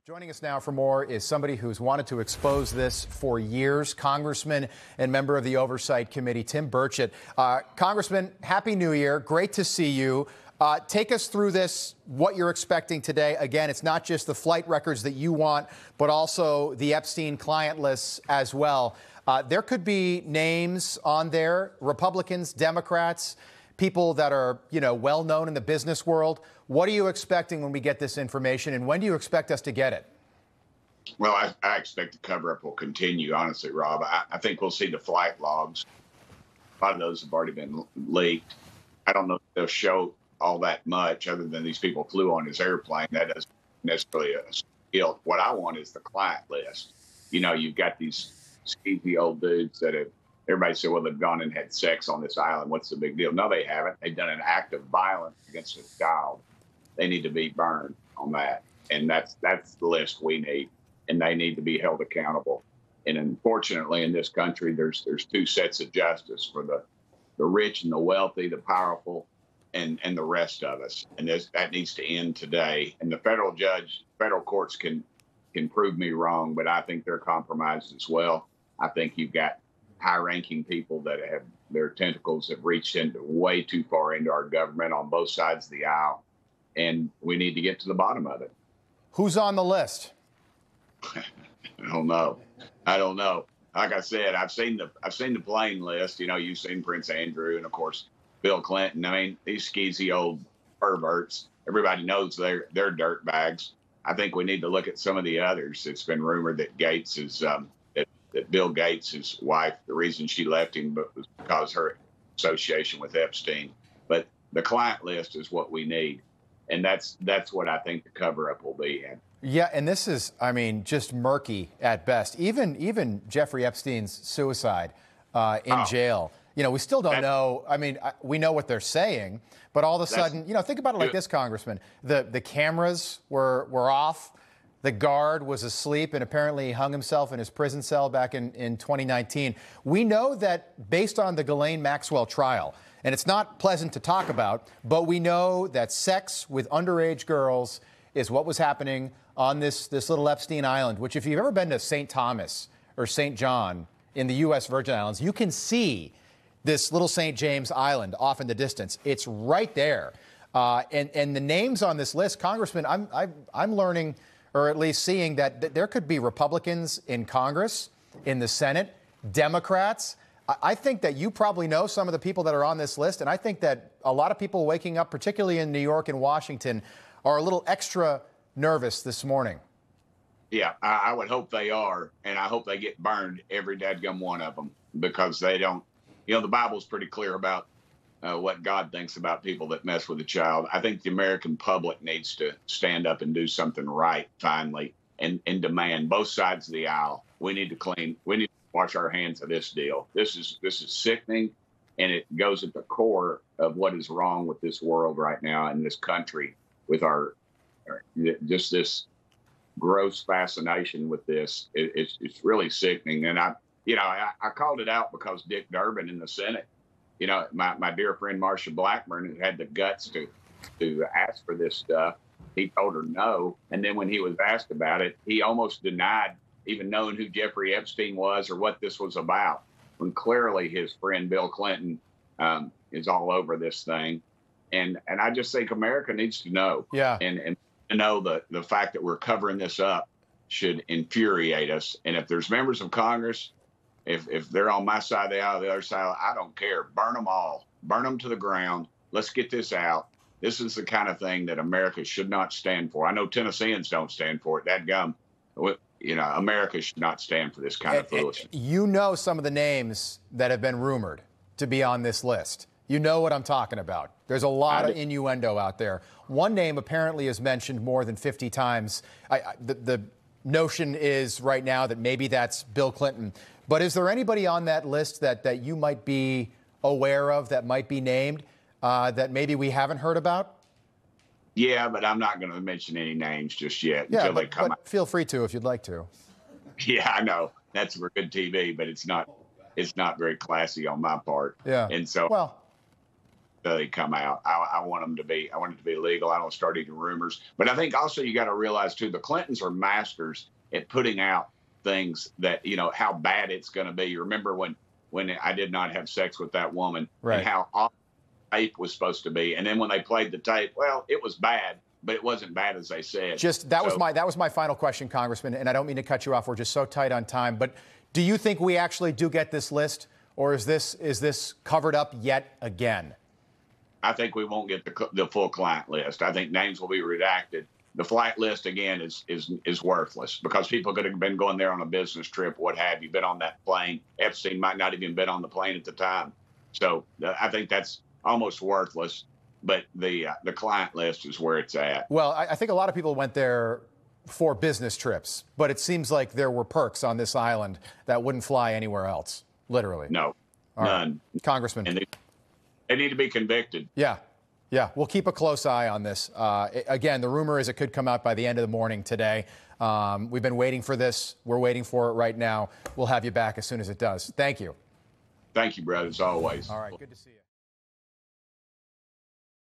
Joining us now for more is somebody who's wanted to expose this for years, Congressman and member of the Oversight Committee, Tim Burchett. Congressman, Happy New Year. Great to see you. Take us through this, what you're expecting today. Again, it's not just the flight records that you want, but also the Epstein client lists as well. There could be names on there, Republicans, Democrats, people that are, well known in the business world. What are you expecting when we get this information, and when do you expect us to get it? Well, I expect the cover-up will continue, honestly, Rob. I think we'll see the flight logs. A lot of those have already been leaked. I don't know if they'll show all that much other than these people flew on his airplane. That doesn't necessarily a guilt. What I want is the client list. You've got these skeezy old dudes that have, everybody said, well, they've gone and had sex on this island. What's the big deal? No, they haven't. They've done an act of violence against a child. They need to be burned on that. And that's the list we need. And they need to be held accountable. And unfortunately, in this country, there's two sets of justice for the rich and the wealthy, the powerful, and the rest of us. And that needs to end today. And the federal courts can prove me wrong, but I think they're compromised as well. I think you've got high-ranking people that have their tentacles have reached into way too far into our government on both sides of the aisle. And we need to get to the bottom of it. Who's on the list? I don't know. Like I said, I've seen the plane list. You've seen Prince Andrew and, of course, Bill Clinton. I mean, these skeezy old perverts. Everybody knows they're dirt bags. I think we need to look at some of the others. It's been rumored that Gates is that Bill Gates, his wife, the reason she left him was because her association with Epstein. But the client list is what we need. And that's what I think the cover-up will be in. Yeah, and this is, just murky at best. Even Jeffrey Epstein's suicide in jail. We still don't know. We know what they're saying, but all of a sudden, think about it like this, Congressman. The cameras were off. The guard was asleep and apparently hung himself in his prison cell back in 2019. We know that based on the Ghislaine Maxwell trial, and it's not pleasant to talk about, but we know that sex with underage girls is what was happening on this little Epstein Island, which if you've ever been to St. Thomas or St. John in the U.S. Virgin Islands, you can see this little St. James Island off in the distance. It's right there. And the names on this list, Congressman, I'm learning, or at least seeing, that there could be Republicans in Congress, in the Senate, Democrats. I think that you probably know some of the people that are on this list, and I think that a lot of people waking up, particularly in New York and Washington, are a little extra nervous this morning. Yeah, I would hope they are, and I hope they get burned, every dadgum one of them, because they don't. The Bible's pretty clear about what God thinks about people that mess with a child. I think the American public needs to stand up and do something right, finally, and demand both sides of the aisle. We need to wash our hands of this deal. This is sickening, and it goes at the core of what is wrong with this world right now in this country with just this gross fascination with this. It's really sickening. And I called it out because Dick Durbin in the Senate, my dear friend Marsha Blackburn, who had the guts to ask for this stuff, he told her no. And then when he was asked about it, he almost denied even knowing who Jeffrey Epstein was or what this was about, when clearly his friend Bill Clinton is all over this thing. And I just think America needs to know. Yeah. And to know the fact that we're covering this up should infuriate us. And if there's members of Congress, if they're on my side of the aisle, the other side, I don't care. Burn them all. Burn them to the ground. Let's get this out. This is the kind of thing that America should not stand for. I know Tennesseans don't stand for it. Dadgum. America should not stand for this kind of foolishness. You know some of the names that have been rumored to be on this list. You know what I'm talking about. There's a lot of innuendo out there. One name apparently is mentioned more than 50 times. The notion is right now that maybe that's Bill Clinton. But is there anybody on that list that you might be aware of, that might be named, that maybe we haven't heard about? Yeah, but I'm not going to mention any names just yet until they come out. Feel free to if you'd like to. Yeah, I know. That's for good TV, but it's not very classy on my part. Yeah. And so they come out. I want them to be. I want it to be legal. I don't start any rumors. But I think also you got to realize too, the Clintons are masters at putting out things that how bad it's going to be. You remember when I did not have sex with that woman, right, and how awful the tape was supposed to be, and then when they played the tape, well, it was bad, but it wasn't bad as they said. That was my final question, Congressman, and I don't mean to cut you off. We're just so tight on time. But do you think we actually do get this list, or is this covered up yet again? I think we won't get the full client list. I think names will be redacted. The flight list, again, is worthless because people could have been going there on a business trip, what have you, been on that plane. Epstein might not even been on the plane at the time. So I think that's almost worthless. But the client list is where it's at. Well, I think a lot of people went there for business trips, but it seems like there were perks on this island that wouldn't fly anywhere else, literally. No, all none. Right. Congressman. And they need to be convicted. Yeah. Yeah, we'll keep a close eye on this. Again, the rumor is it could come out by the end of the morning today. We've been waiting for this. We're waiting for it right now. We'll have you back as soon as it does. Thank you. Thank you, brother, as always. All right, good to see you.